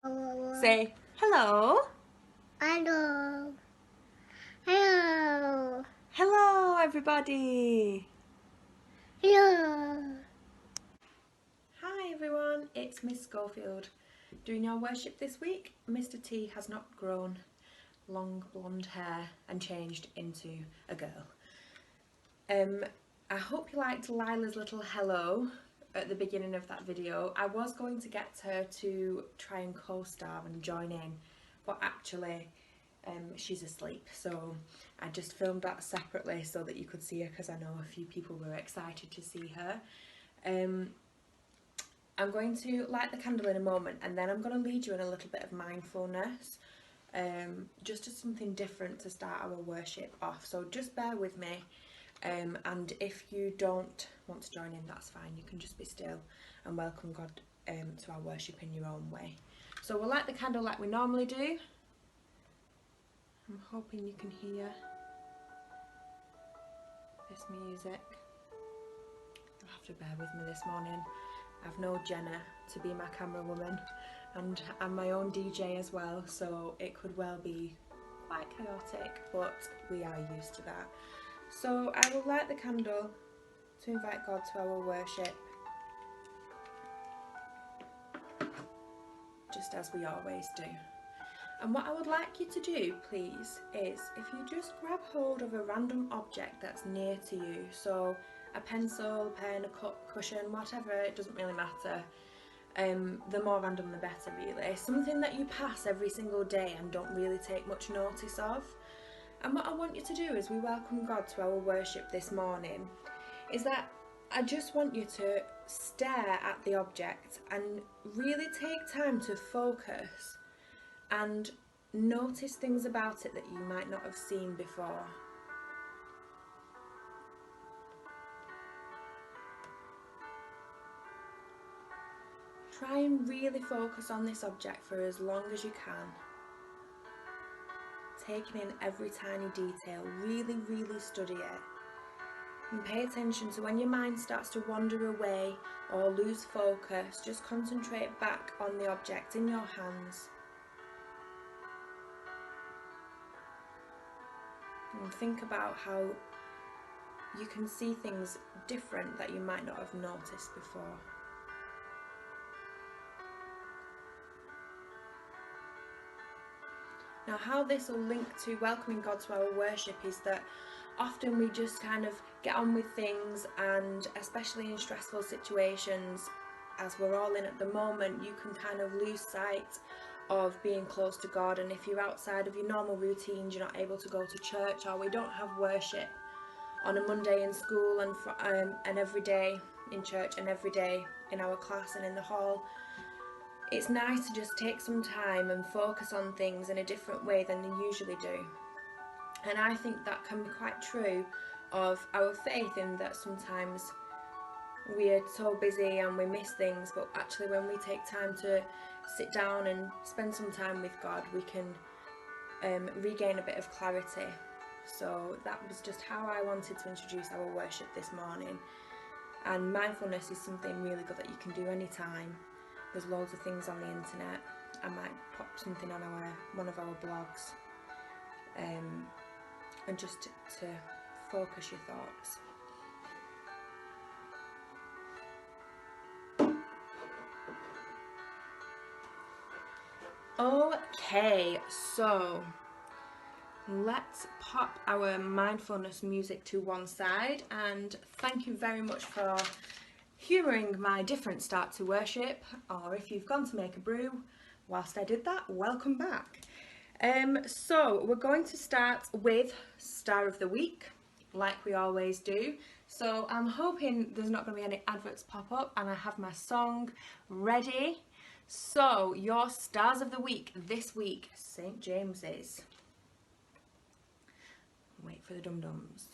Say hello. Hello. Hello. Hello, everybody. Hello. Hi, everyone. It's Miss Scholfield. Doing your worship this week. Mr. T has not grown long blonde hair and changed into a girl. I hope you liked Lila's little hello at the beginning of that video. I was going to get her to try and co-star and join in, but actually she's asleep, so I just filmed that separately so that you could see her, because I know a few people were excited to see her. I'm going to light the candle in a moment, and then I'm going to lead you in a little bit of mindfulness, just as something different to start our worship off, so just bear with me. And if you don't want to join in, that's fine. You can just be still and welcome God to our worship in your own way. So we'll light the candle like we normally do. I'm hoping you can hear this music. You'll have to bear with me this morning. I've no Jenna to be my camera woman, and I'm my own DJ as well, so it could well be quite chaotic, but we are used to that. So I will light the candle to invite God to our worship, just as we always do. And what I would like you to do, please, is if you just grab hold of a random object that's near to you, so a pencil, pen, a cup, cushion, whatever, it doesn't really matter. The more random the better, really. Something that you pass every single day and don't really take much notice of. And what I want you to do as we welcome God to our worship this morning is that I just want you to stare at the object and really take time to focus and notice things about it that you might not have seen before. Try and really focus on this object for as long as you can, taking in every tiny detail, really study it. And pay attention to when your mind starts to wander away or lose focus, just concentrate back on the object in your hands. And think about how you can see things different that you might not have noticed before. Now, how this will link to welcoming God to our worship is that often we just kind of get on with things, and especially in stressful situations, as we're all in at the moment, you can kind of lose sight of being close to God. And if you're outside of your normal routines, you're not able to go to church, or we don't have worship on a Monday in school and every day in church and every day in our class and in the hall, it's nice to just take some time and focus on things in a different way than you usually do. And I think that can be quite true of our faith, in that sometimes we are so busy and we miss things, but actually when we take time to sit down and spend some time with God, we can regain a bit of clarity. So that was just how I wanted to introduce our worship this morning. And mindfulness is something really good that you can do anytime. There's loads of things on the internet. I might pop something on one of our blogs, and just to focus your thoughts. Okay, so let's pop our mindfulness music to one side, and thank you very much for humouring my different start to worship, or if you've gone to make a brew whilst I did that, welcome back. So we're going to start with Star of the Week, like we always do. So I'm hoping there's not going to be any adverts pop up, and I have my song ready. So your Stars of the Week this week, St. James's. Wait for the dum-dums.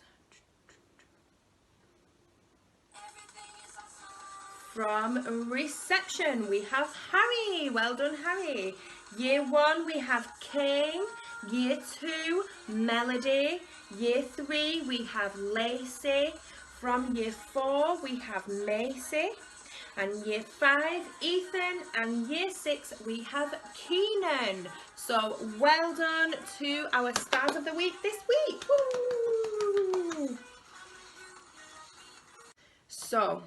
From reception, we have Harry. Well done, Harry. Year 1, we have Kane. Year 2, Melody. Year 3, we have Lacey. From year 4, we have Macy. And year 5, Ethan, and year 6, we have Keenan. So well done to our stars of the week this week. Woo! So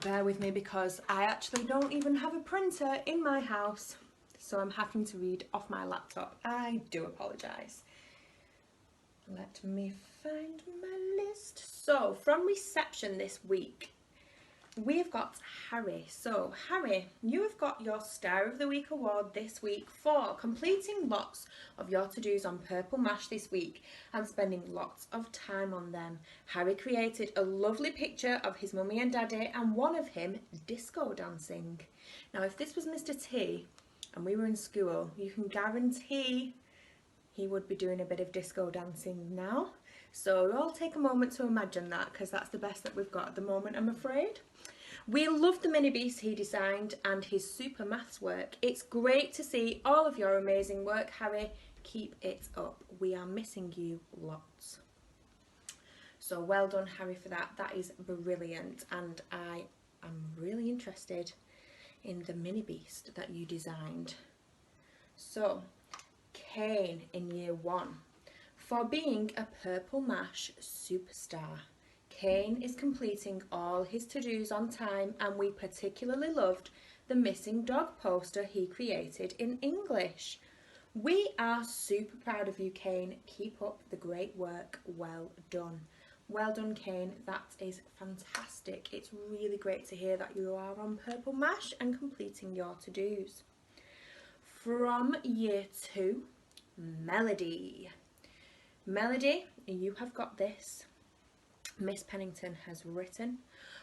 bear with me because I actually don't even have a printer in my house, so I'm having to read off my laptop. I do apologise. Let me find my list. So from reception this week, we've got Harry. So Harry, you have got your Star of the Week award this week for completing lots of your to-dos on Purple Mash this week and spending lots of time on them. Harry created a lovely picture of his mummy and daddy and one of him disco dancing. Now if this was Mr. T and we were in school, you can guarantee he would be doing a bit of disco dancing now. So we'll all take a moment to imagine that, because that's the best that we've got at the moment, I'm afraid. We love the mini beast he designed and his super maths work. It's great to see all of your amazing work, Harry. Keep it up. We are missing you lots. So well done, Harry, for that. That is brilliant, and I am really interested in the mini beast that you designed. So Kane in year 1. For being a Purple Mash superstar, Kane is completing all his to-dos on time, and we particularly loved the missing dog poster he created in English. We are super proud of you, Kane. Keep up the great work. Well done. Well done, Kane. That is fantastic. It's really great to hear that you are on Purple Mash and completing your to-dos. From year 2, Melody. Melody, you have got this. Miss Pennington has written,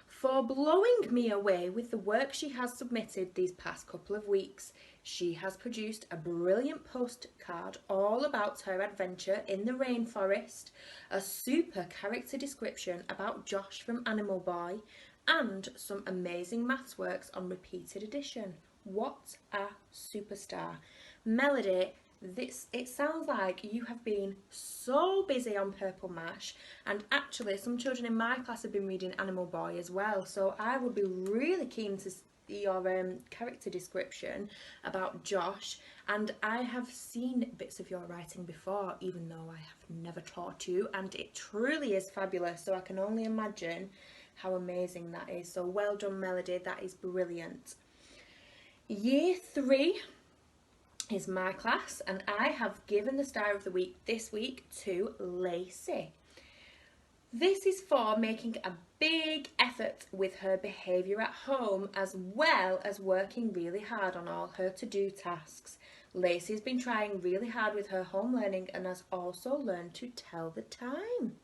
for blowing me away with the work she has submitted these past couple of weeks. She has produced a brilliant postcard all about her adventure in the rainforest, a super character description about Josh from Animal Boy, and some amazing maths works on repeated edition. What a superstar. Melody, it sounds like you have been so busy on Purple Mash, and actually some children in my class have been reading Animal Boy as well, so I would be really keen to see your character description about Josh. And I have seen bits of your writing before, even though I have never taught you, and it truly is fabulous, so I can only imagine how amazing that is. So well done, Melody, that is brilliant. Year 3 is my class, and I have given the Star of the Week this week to Lacey. This is for making a big effort with her behaviour at home, as well as working really hard on all her to-do tasks. Lacey's been trying really hard with her home learning and has also learned to tell the time.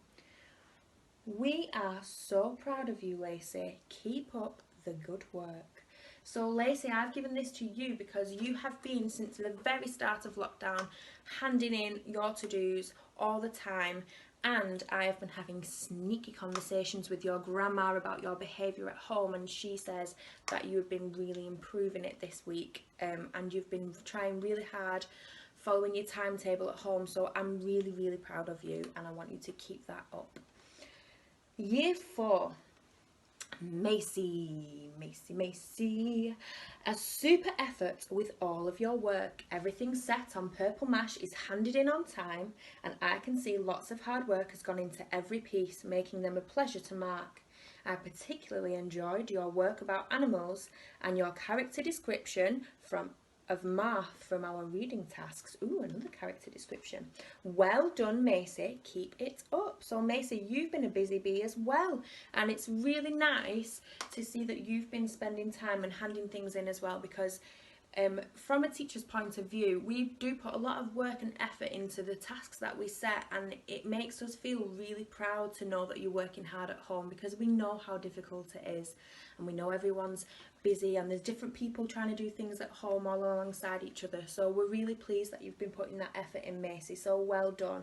We are so proud of you, Lacey. Keep up the good work. So Lacey, I've given this to you because you have been, since the very start of lockdown, handing in your to-dos all the time, and I have been having sneaky conversations with your grandma about your behaviour at home, and she says that you have been really improving it this week, and you've been trying really hard following your timetable at home, so I'm really, really proud of you, and I want you to keep that up. Year 4. Macy, a super effort with all of your work. Everything set on Purple Mash is handed in on time, and I can see lots of hard work has gone into every piece, making them a pleasure to mark. I particularly enjoyed your work about animals and your character description of Marth from our reading tasks. Ooh, another character description. Well done, Macy. Keep it up. So Macy, you've been a busy bee as well, and it's really nice to see that you've been spending time and handing things in as well, because from a teacher's point of view, we do put a lot of work and effort into the tasks that we set, and it makes us feel really proud to know that you're working hard at home, because we know how difficult it is, and we know everyone's busy and there's different people trying to do things at home all alongside each other. So we're really pleased that you've been putting that effort in, Macy, so well done.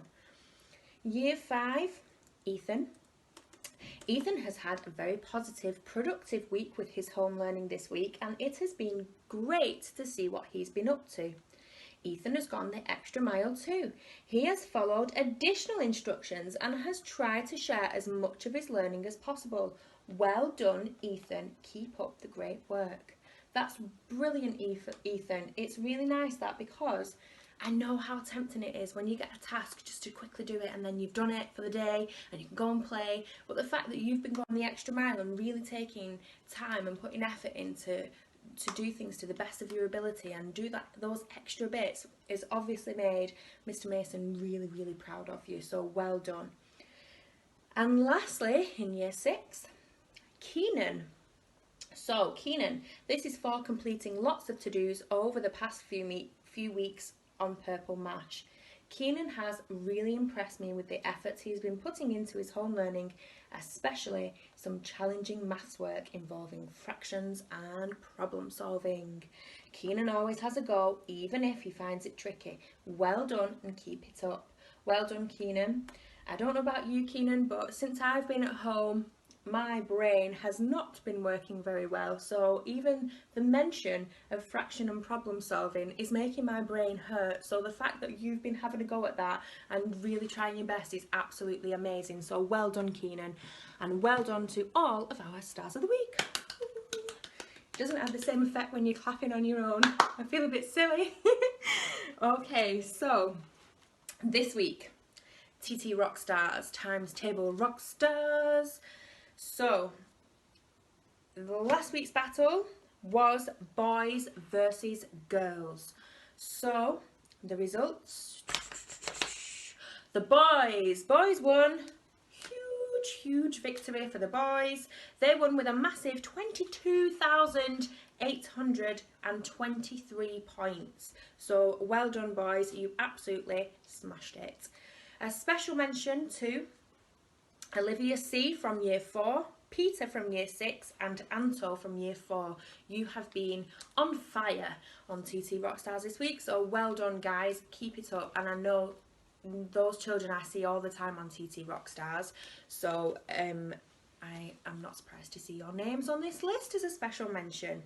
Year 5, Ethan. Ethan has had a very positive, productive week with his home learning this week, and it has been great to see what he's been up to. Ethan has gone the extra mile too. He has followed additional instructions and has tried to share as much of his learning as possible. Well done, Ethan. Keep up the great work. That's brilliant, Ethan. It's really nice that, because I know how tempting it is when you get a task just to quickly do it and then you've done it for the day and you can go and play. But the fact that you've been going the extra mile and really taking time and putting effort into to do things to the best of your ability and do those extra bits is obviously made Mr. Mason really, really proud of you. So well done. And lastly, in year 6, Keenan. So Keenan, this is for completing lots of to-dos over the past few weeks on Purple Mash. Keenan has really impressed me with the efforts he's been putting into his home learning, especially some challenging maths work involving fractions and problem solving. Keenan always has a go, even if he finds it tricky. Well done and keep it up. Well done, Keenan. I don't know about you, Keenan, but since I've been at home, my brain has not been working very well, so even the mention of fraction and problem solving is making my brain hurt. So the fact that you've been having a go at that and really trying your best is absolutely amazing. So well done, Keenan, and well done to all of our stars of the week. It doesn't have the same effect when you're clapping on your own. I feel a bit silly. Okay, so this week, TT Rockstars times table Rockstars. So, last week's battle was boys versus girls. So, the results. The boys won. Huge victory for the boys. They won with a massive 22,823 points. So, well done, boys. You absolutely smashed it. A special mention to Olivia C from year 4, Peter from year 6 and Anto from year 4. You have been on fire on TT Rockstars this week, so well done, guys. Keep it up. And I know those children I see all the time on TT Rockstars, so I am not surprised to see your names on this list as a special mention.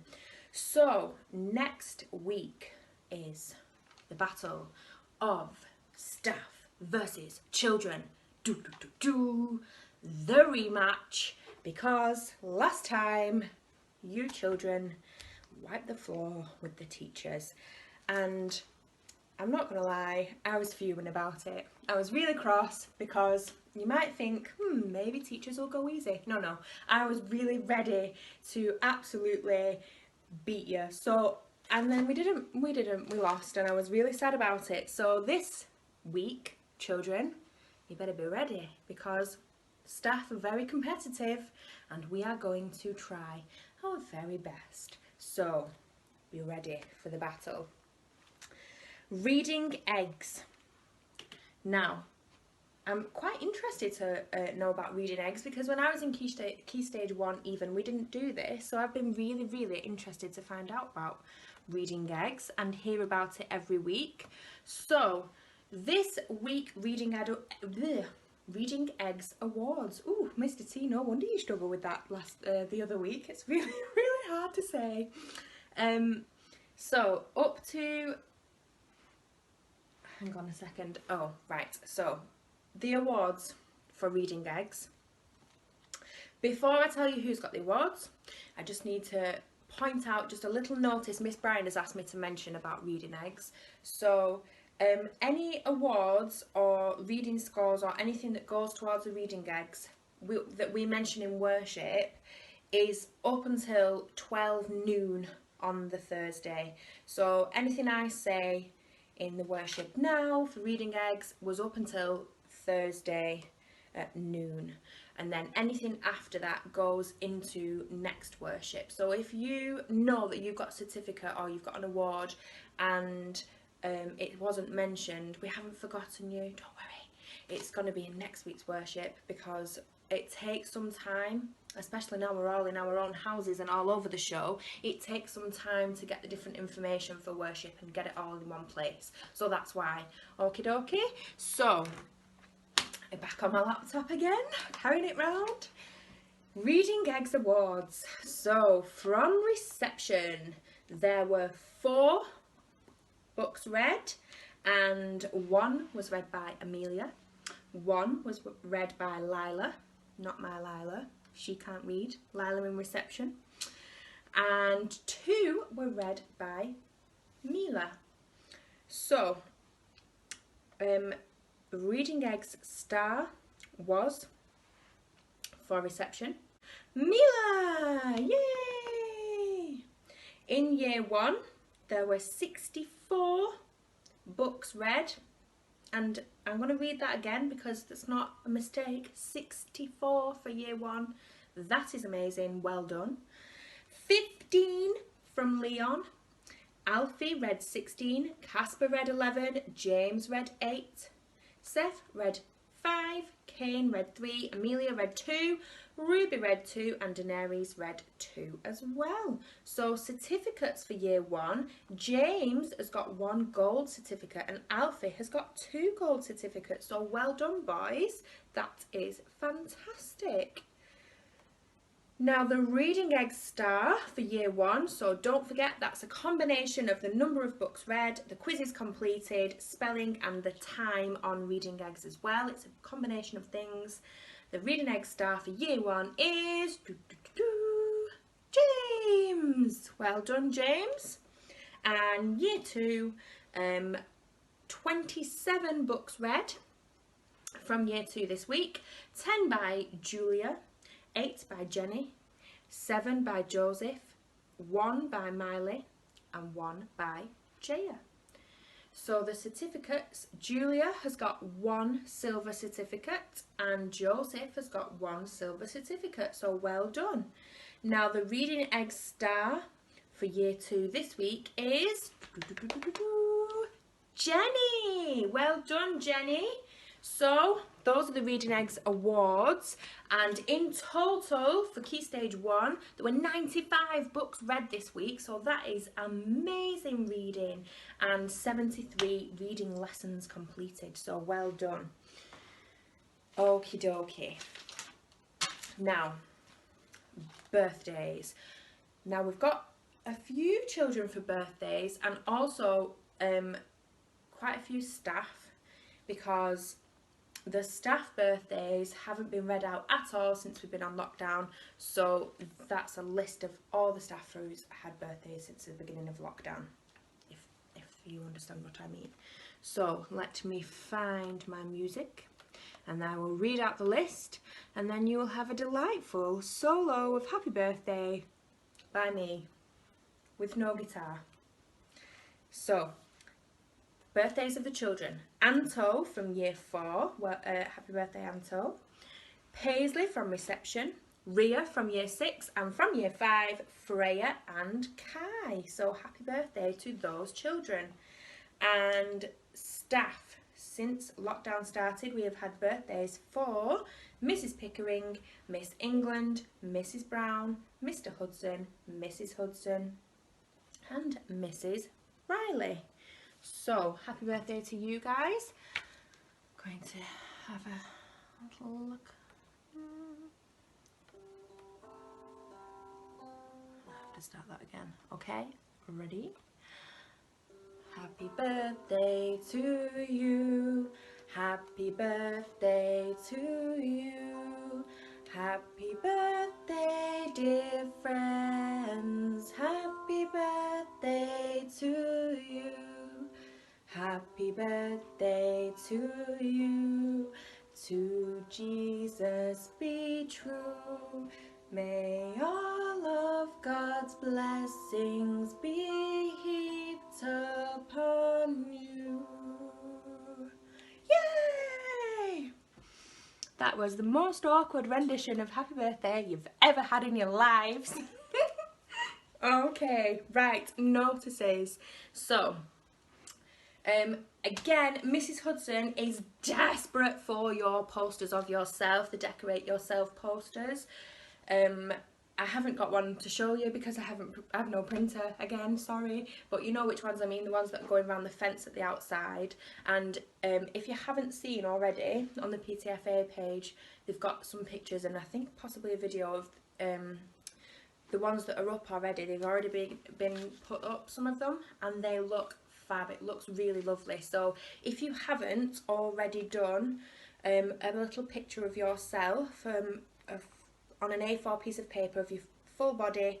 So next week is the battle of staff versus children. The rematch, because last time you children wiped the floor with the teachers, and I'm not gonna lie, I was fuming about it. I was really cross, because you might think, maybe teachers will go easy. No, I was really ready to absolutely beat you. So, and then we lost, and I was really sad about it. So this week, children, you better be ready, because staff are very competitive and we are going to try our very best. So be ready for the battle. Reading eggs. Now, I'm quite interested to know about reading eggs, because when I was in Key Stage 1 even, we didn't do this. So I've been really interested to find out about reading eggs and hear about it every week. So this week, Reading Eggs Awards. Ooh, Mr. T, no wonder you struggled with that the other week. It's really hard to say. So up to, hang on a second. Oh, right. So the awards for Reading Eggs. Before I tell you who's got the awards, I just need to point out just a little notice Miss Bryan has asked me to mention about Reading Eggs. So any awards or reading scores or anything that goes towards the Reading Eggs that we mention in worship is up until 12 noon on the Thursday. So anything I say in the worship now for Reading Eggs was up until Thursday at noon, and then anything after that goes into next worship. So if you know that you've got a certificate or you've got an award and it wasn't mentioned, we haven't forgotten you, don't worry. It's going to be in next week's worship, because it takes some time, especially now we're all in our own houses and all over the show. It takes some time to get the different information for worship and get it all in one place. So that's why. Okie dokie. So, I'm back on my laptop again, carrying it round. Reading Eggs Awards. So, from reception, there were 4 books read, and 1 was read by Amelia, 1 was read by Lila, not my Lila, She can't read. Lila in reception. And 2 were read by Mila. So, Reading Eggs star was, for reception, Mila! Yay! In year 1, there were 64 books read. And I'm going to read that again because that's not a mistake. 64 for year 1. That is amazing. Well done. 15 from Leon. Alfie read 16. Casper read 11. James read 8. Seth read 5. Kane read 3. Amelia read 2. Ruby read 2. And Daenerys read 2 as well. So certificates for year 1. James has got 1 gold certificate and Alfie has got 2 gold certificates. So well done, boys. That is fantastic. Now the Reading Egg star for year 1, so don't forget that's a combination of the number of books read, the quizzes completed, spelling and the time on Reading Eggs as well. It's a combination of things. The Reading Egg star for year 1 is James. Well done, James. And year 2, 27 books read from year 2 this week. 10 by Julia. 8 by Jenny, 7 by Joseph, 1 by Miley and 1 by Jaya. So the certificates, Julia has got 1 silver certificate and Joseph has got 1 silver certificate, so well done. Now the Reading Egg star for year 2 this week is Jenny. Well done, Jenny. So those are the Reading Eggs awards, and in total for Key Stage 1 there were 95 books read this week, so that is amazing reading, and 73 reading lessons completed, so well done. Okie dokie. Now, birthdays. Now we've got a few children for birthdays and also quite a few staff, because the staff birthdays haven't been read out at all since we've been on lockdown, so that's a list of all the staff who's had birthdays since the beginning of lockdown, if you understand what I mean. So let me find my music and I will read out the list, and then you will have a delightful solo of Happy Birthday by me with no guitar. So, birthdays of the children. Anto from year 4, happy birthday Anto. Paisley from reception. Ria from year 6, and from year 5, Freya and Kai. So happy birthday to those children. And staff, since lockdown started, we have had birthdays for Mrs. Pickering, Miss England, Mrs. Brown, Mr. Hudson, Mrs. Hudson, and Mrs. Riley. So, happy birthday to you guys. I'm going to have a little look. I'll have to start that again. Okay, ready? Happy birthday to you. Happy birthday to you. Happy birthday, dear friends. Happy birthday to you. Happy birthday to you. To Jesus be true. May all of God's blessings be heaped upon you. Yay! That was the most awkward rendition of Happy Birthday you've ever had in your lives. Okay, right, notices. So, again, Mrs. Hudson is desperate for your posters of yourself, the Decorate Yourself posters. I haven't got one to show you because I have no printer again, sorry, but you know which ones I mean, the ones that are going around the fence at the outside. And if you haven't seen already, on the PTFA page they've got some pictures and I think possibly a video of the ones that are up already. They've already been put up, some of them, and they look fab. It looks really lovely. So if you haven't already done a little picture of yourself on an A4 piece of paper of your full body.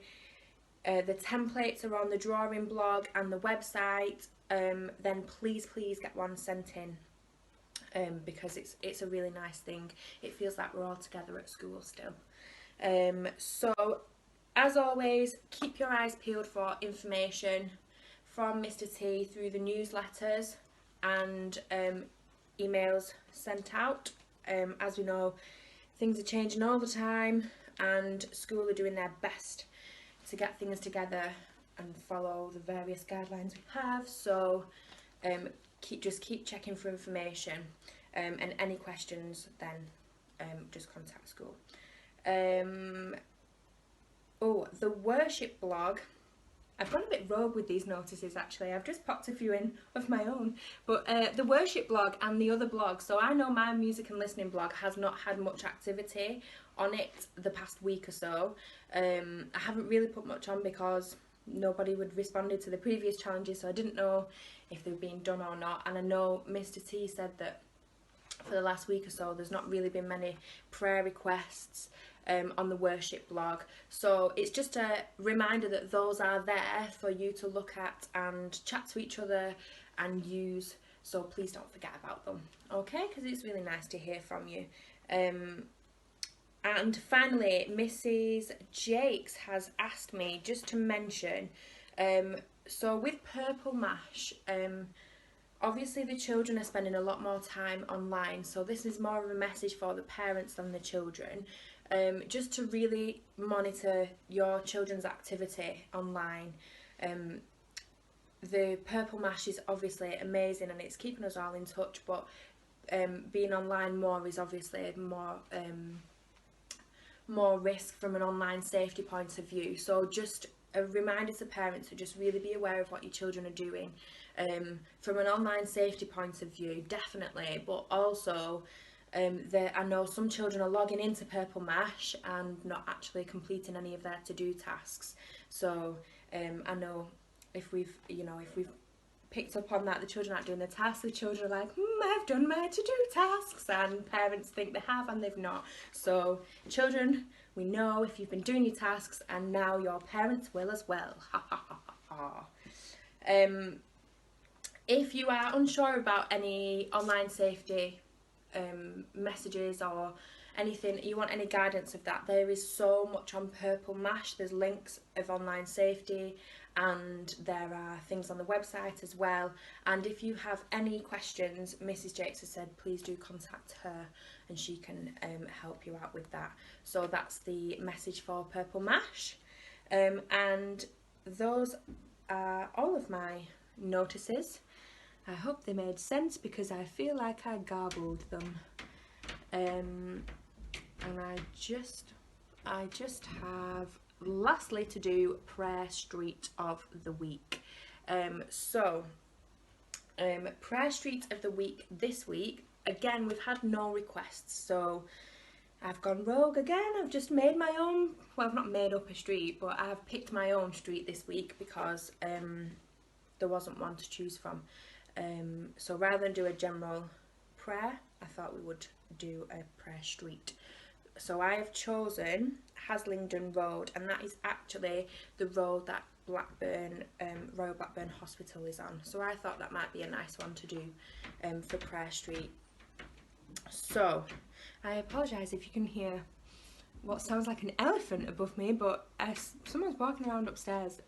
The templates are on the drawing blog and the website. Then please get one sent in, because it's a really nice thing. It feels like we're all together at school still. So as always, keep your eyes peeled for information from Mr. T through the newsletters and emails sent out. As we know, things are changing all the time, and school are doing their best to get things together and follow the various guidelines we have. So just keep checking for information, and any questions then just contact school. Oh, the worship blog. I've gone a bit rogue with these notices actually. I've just popped a few in of my own. But the worship blog and the other blog. So I know my music and listening blog has not had much activity on it the past week or so. I haven't really put much on because nobody would responded to the previous challenges, so I didn't know if they were being done or not. And I know Mr. T said that for the last week or so there's not really been many prayer requests on the worship blog, so it's just a reminder that those are there for you to look at and chat to each other and use, so please don't forget about them, okay, because it's really nice to hear from you. And finally, Mrs. Jakes has asked me just to mention, so with Purple Mash, obviously the children are spending a lot more time online, so this is more of a message for the parents than the children. Just to really monitor your children's activity online. The Purple Mash is obviously amazing and it's keeping us all in touch, but being online more is obviously more risk from an online safety point of view. So just a reminder to parents to just really be aware of what your children are doing. From an online safety point of view, definitely, but also I know some children are logging into Purple Mash and not actually completing any of their to-do tasks. So I know if we've picked up on that, the children aren't doing the tasks, the children are like, I've done my to-do tasks, and parents think they have and they've not. So children, we know if you've been doing your tasks, and now your parents will as well. Ha ha ha ha ha. If you are unsure about any online safety messages or anything, you want any guidance of that, there is so much on Purple Mash. There's links of online safety and there are things on the website as well. And if you have any questions, Mrs. Jakes has said please do contact her and she can help you out with that. So that's the message for Purple Mash, and those are all of my notices. I hope they made sense because I feel like I garbled them. And I just have lastly to do Prayer Street of the Week. Prayer Street of the Week this week, again we've had no requests, so I've gone rogue again. I've just made my own, well I've not made up a street, but I've picked my own street this week because there wasn't one to choose from. So rather than do a general prayer, I thought we would do a prayer street. So I have chosen Haslingden Road, and that is actually the road that Royal Blackburn Hospital is on. So I thought that might be a nice one to do for Prayer Street. So I apologise if you can hear what sounds like an elephant above me, but someone's walking around upstairs.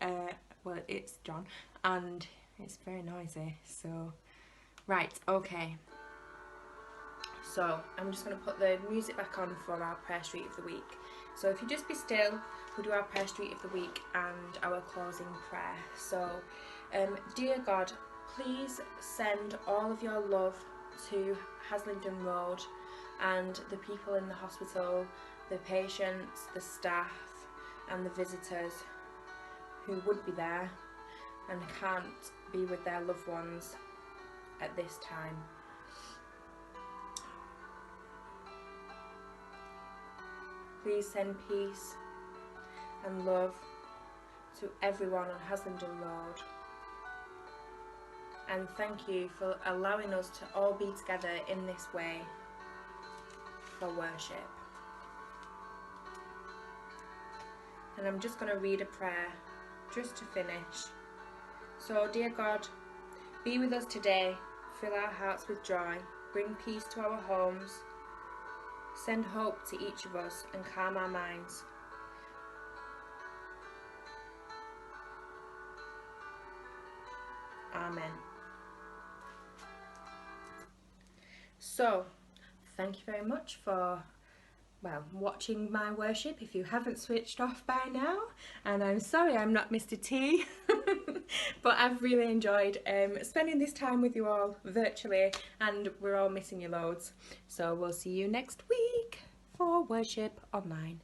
Well, it's John, and it's very noisy. So right, okay. So I'm just going to put the music back on for our Prayer Street of the Week. So if you just be still, we'll do our Prayer Street of the Week and our closing prayer. So, dear God, please send all of your love to Haslingden Road and the people in the hospital, the patients, the staff and the visitors who would be there and can't be with their loved ones at this time. Please send peace and love to everyone on Haslingden Road. And thank you for allowing us to all be together in this way for worship. and I'm just going to read a prayer just to finish. So, dear God, be with us today, fill our hearts with joy, bring peace to our homes, send hope to each of us and calm our minds. Amen. So, thank you very much for watching my worship if you haven't switched off by now, and I'm sorry I'm not Mr. T but I've really enjoyed spending this time with you all virtually, and we're all missing you loads. So we'll see you next week for worship online.